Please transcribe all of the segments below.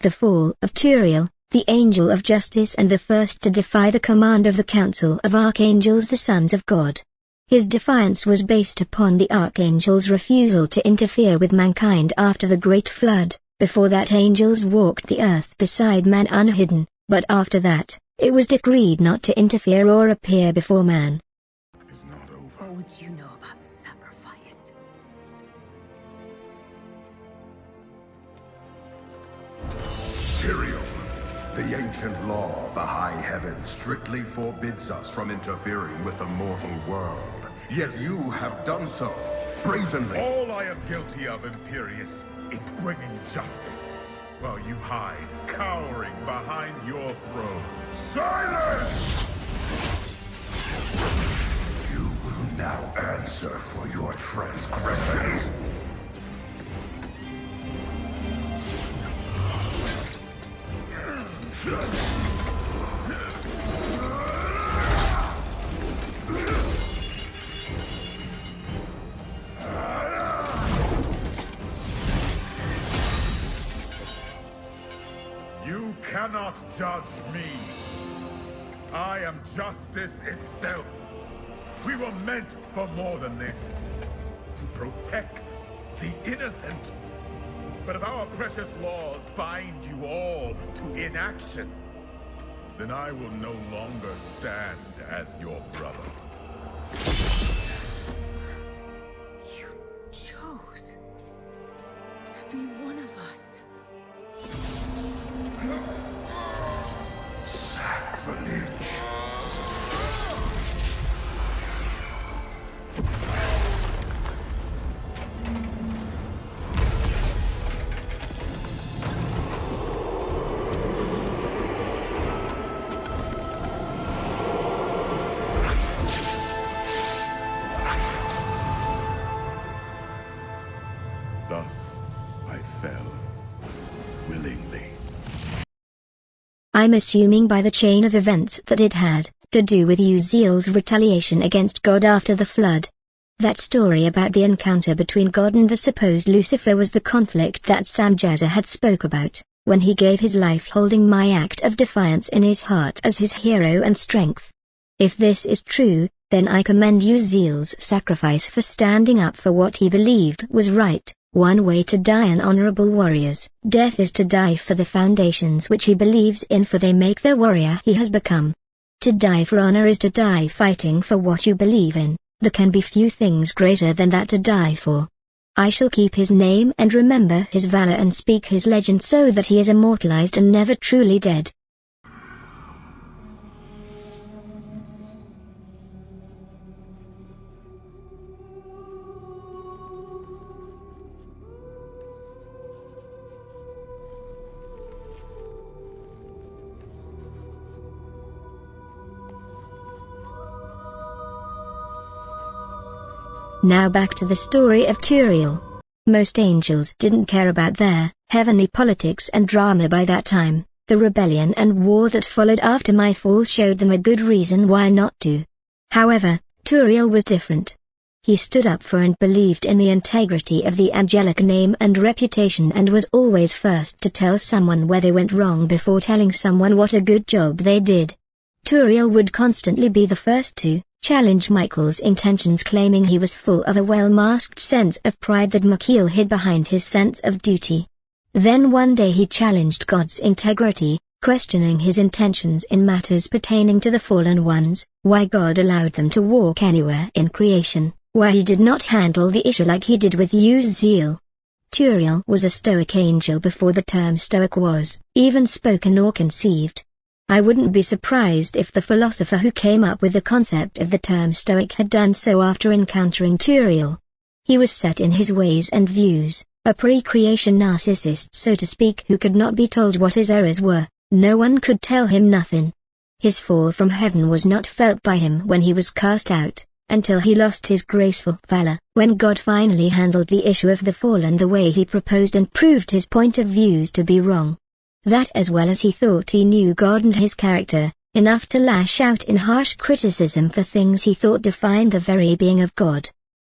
The fall of Turiel, the angel of justice and the first to defy the command of the council of archangels, the sons of God. His defiance was based upon the archangel's refusal to interfere with mankind after the great flood. Before that, angels walked the earth beside man unhidden, but after that, it was decreed not to interfere or appear before man. It's not over. What would you know about sacrifice? Tyrael, the ancient law of the high heavens strictly forbids us from interfering with the mortal world. Yet you have done so, brazenly. All I am guilty of, Imperius, is bringing justice, while you hide, cowering behind your throne. Silence! You will now answer for your transgressions. You cannot judge me. I am justice itself. We were meant for more than this. To protect the innocent. But if our precious laws bind you all to inaction, then I will no longer stand as your brother. You chose to be one of us. Sacrilege. Thus, I fell willingly. I'm assuming by the chain of events that it had to do with Uziel's retaliation against God after the flood. That story about the encounter between God and the supposed Lucifer was the conflict that Samjaza had spoke about, when he gave his life holding my act of defiance in his heart as his hero and strength. If this is true, then I commend Uziel's sacrifice for standing up for what he believed was right. One way to die an honorable warrior's death is to die for the foundations which he believes in, for they make the warrior he has become. To die for honor is to die fighting for what you believe in. There can be few things greater than that to die for. I shall keep his name and remember his valor and speak his legend so that he is immortalized and never truly dead. Now back to the story of Turiel. Most angels didn't care about their heavenly politics and drama by that time. The rebellion and war that followed after my fall showed them a good reason why not to. However, Turiel was different. He stood up for and believed in the integrity of the angelic name and reputation, and was always first to tell someone where they went wrong before telling someone what a good job they did. Turiel would constantly be the first to challenge Michael's intentions, claiming he was full of a well-masked sense of pride that Michael hid behind his sense of duty. Then one day he challenged God's integrity, questioning his intentions in matters pertaining to the fallen ones, why God allowed them to walk anywhere in creation, why he did not handle the issue like he did with Uziel. Turiel was a stoic angel before the term stoic was even spoken or conceived. I wouldn't be surprised if the philosopher who came up with the concept of the term stoic had done so after encountering Turiel. He was set in his ways and views, a pre-creation narcissist so to speak, who could not be told what his errors were. No one could tell him nothing. His fall from heaven was not felt by him when he was cast out, until he lost his graceful valor, when God finally handled the issue of the fallen the way he proposed and proved his point of views to be wrong. That, as well as he thought he knew God and his character, enough to lash out in harsh criticism for things he thought defined the very being of God.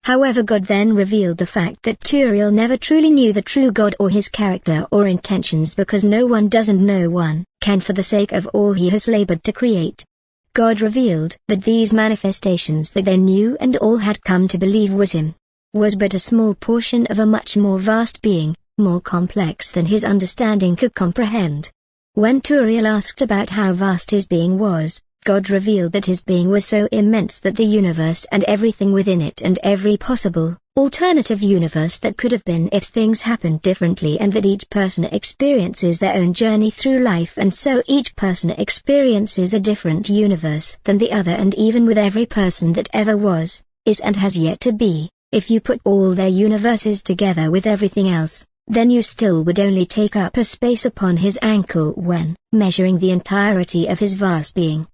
However, God then revealed the fact that Turiel never truly knew the true God or his character or intentions, because no one does and no one can for the sake of all he has labored to create. God revealed that these manifestations that they knew and all had come to believe was him, was but a small portion of a much more vast being, more complex than his understanding could comprehend. When Turiel asked about how vast his being was, God revealed that his being was so immense that the universe and everything within it and every possible, alternative universe that could have been if things happened differently, and that each person experiences their own journey through life, and so each person experiences a different universe than the other, and even with every person that ever was, is and has yet to be, if you put all their universes together with everything else, then you still would only take up a space upon his ankle when measuring the entirety of his vast being.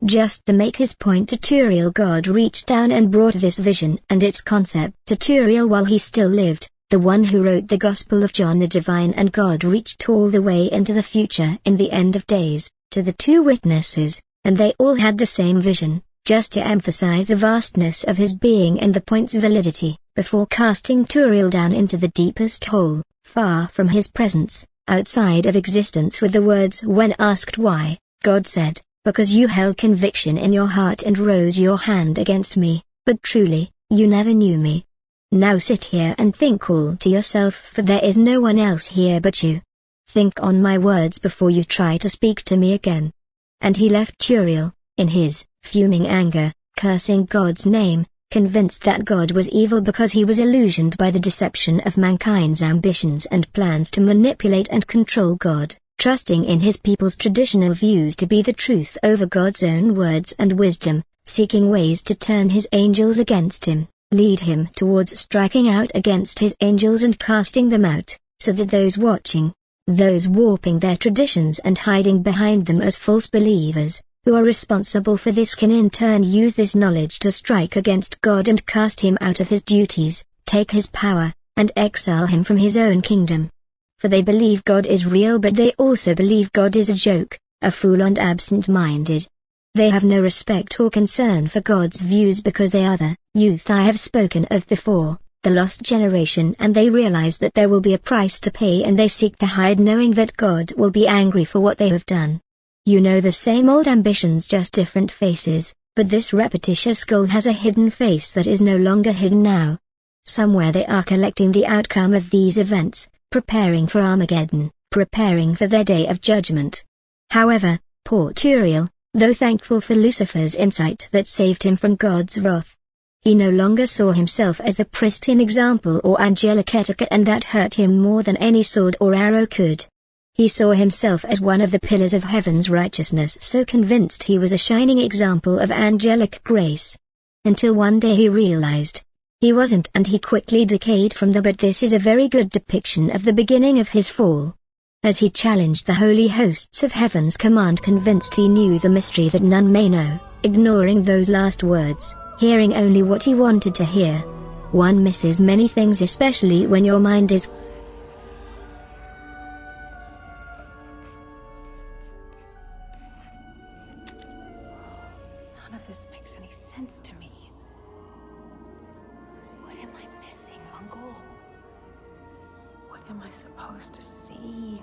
Just to make his point to Turiel, God reached down and brought this vision and its concept to Turiel while he still lived, the one who wrote the Gospel of John the Divine, and God reached all the way into the future in the end of days, to the two witnesses, and they all had the same vision, just to emphasize the vastness of his being and the point's validity, before casting Turiel down into the deepest hole, far from his presence, outside of existence, with the words, "When asked why, God said, because you held conviction in your heart and rose your hand against me, but truly, you never knew me. Now sit here and think all to yourself, for there is no one else here but you. Think on my words before you try to speak to me again." And he left Turiel, in his fuming anger, cursing God's name, convinced that God was evil because he was illusioned by the deception of mankind's ambitions and plans to manipulate and control God, trusting in his people's traditional views to be the truth over God's own words and wisdom, seeking ways to turn his angels against him, lead him towards striking out against his angels and casting them out, so that those watching, those warping their traditions and hiding behind them as false believers, who are responsible for this, can in turn use this knowledge to strike against God and cast him out of his duties, take his power, and exile him from his own kingdom. For they believe God is real, but they also believe God is a joke, a fool and absent-minded. They have no respect or concern for God's views because they are the youth I have spoken of before, the lost generation, and they realize that there will be a price to pay, and they seek to hide, knowing that God will be angry for what they have done. You know, the same old ambitions, just different faces, but this repetitious skull has a hidden face that is no longer hidden now. Somewhere they are collecting the outcome of these events, preparing for Armageddon, preparing for their day of judgment. However, poor Turiel, though thankful for Lucifer's insight that saved him from God's wrath, he no longer saw himself as the pristine example or angelic etiquette, and that hurt him more than any sword or arrow could. He saw himself as one of the pillars of heaven's righteousness, so convinced he was a shining example of angelic grace. Until one day he realized he wasn't, and he quickly decayed from the. But this is a very good depiction of the beginning of his fall. As he challenged the holy hosts of heaven's command, convinced he knew the mystery that none may know, ignoring those last words, hearing only what he wanted to hear. One misses many things, especially when your mind is None of this makes any sense to me. What am I missing, Uncle? What am I supposed to see?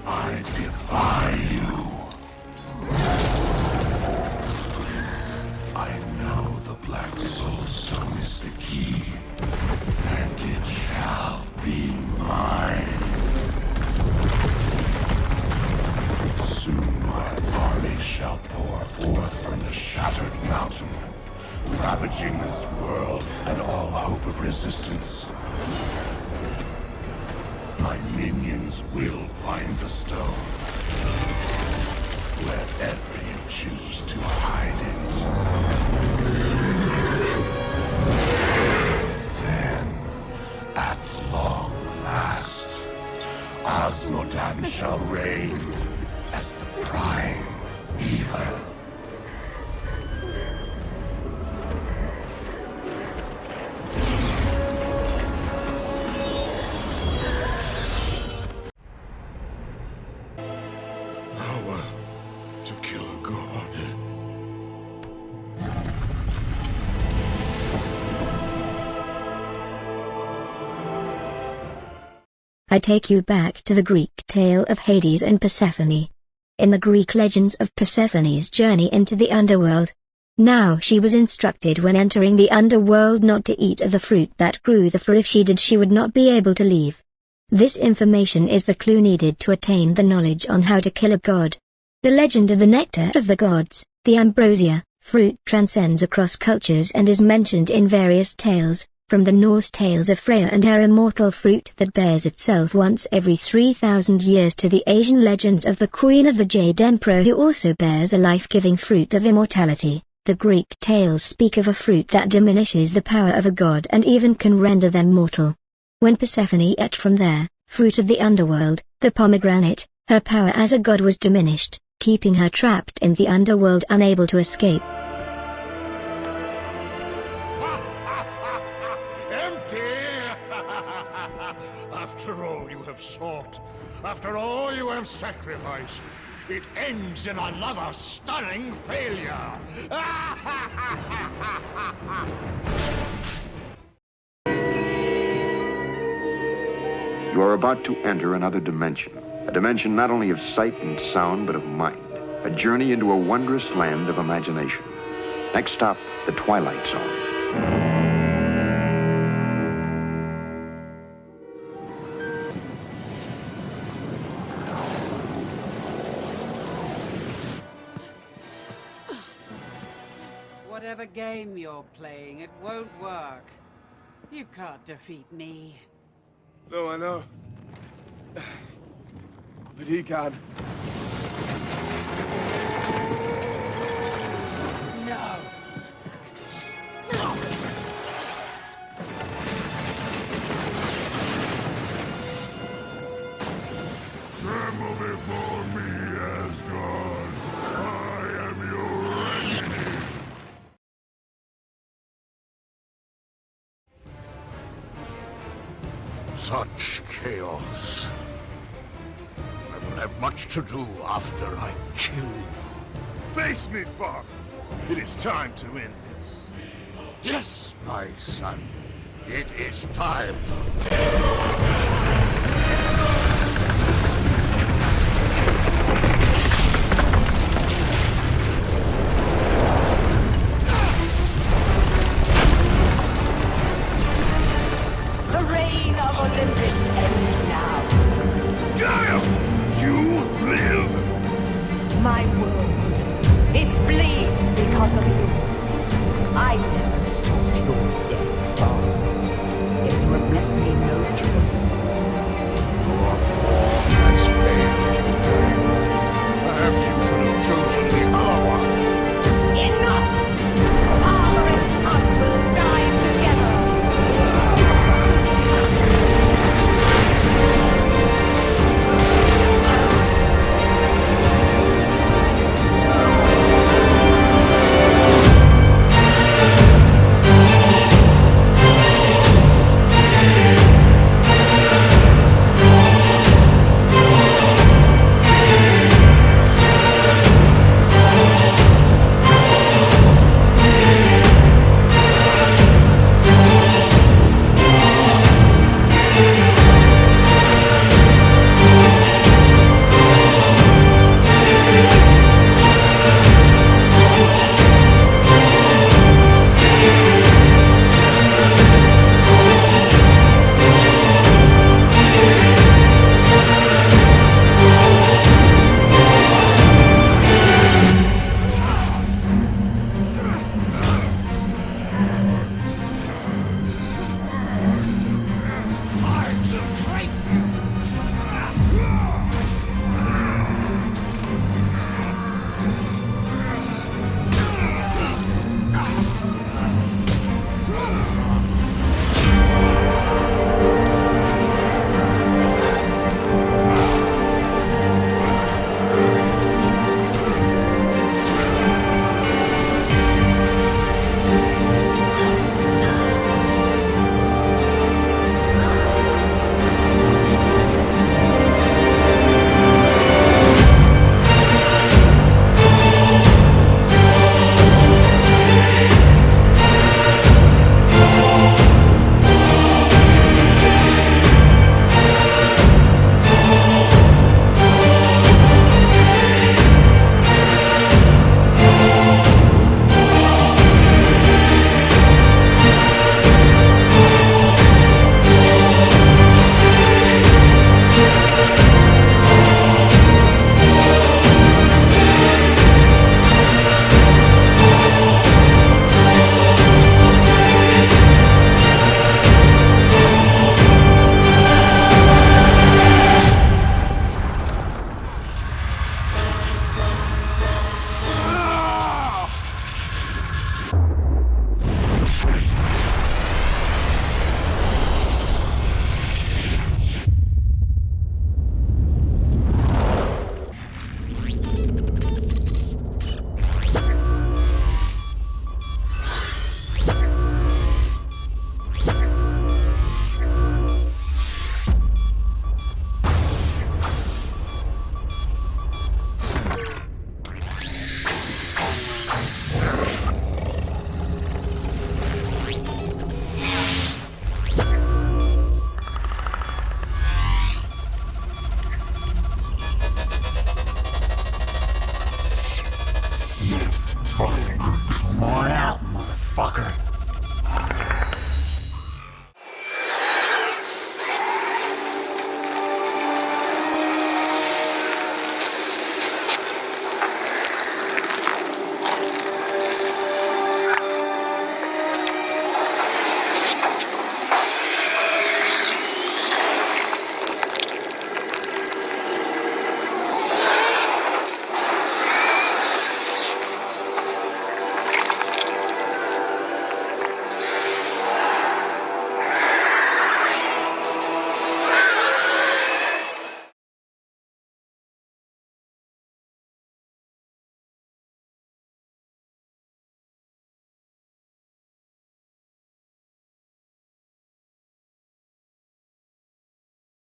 I defy you. hope of resistance. My minions will find the stone. Wherever you choose to hide it. Then, at long last, Osmodan shall reign as the prime evil. Power to kill a god. I take you back to the Greek tale of Hades and Persephone. In the Greek legends of Persephone's journey into the underworld. Now she was instructed when entering the underworld not to eat of the fruit that grew there, for if she did she would not be able to leave. This information is the clue needed to attain the knowledge on how to kill a god. The legend of the nectar of the gods, the ambrosia, fruit transcends across cultures and is mentioned in various tales, from the Norse tales of Freya and her immortal fruit that bears itself once every 3,000 years to the Asian legends of the Queen of the Jade Emperor who also bears a life-giving fruit of immortality. The Greek tales speak of a fruit that diminishes the power of a god and even can render them mortal. When Persephone ate from their fruit of the underworld, the pomegranate, her power as a god was diminished, keeping her trapped in the underworld unable to escape. After all you have sought, after all you have sacrificed, it ends in another stunning failure! You are about to enter another dimension. A dimension not only of sight and sound, but of mind. A journey into a wondrous land of imagination. Next stop, the Twilight Zone. Whatever game you're playing, it won't work. You can't defeat me. No, I know. But he can. No! Tremble before me, Asgard. I am your enemy. Such chaos. I will have much to do after I kill you. Face me, father. It is time to end this. Yes, my son. It is time.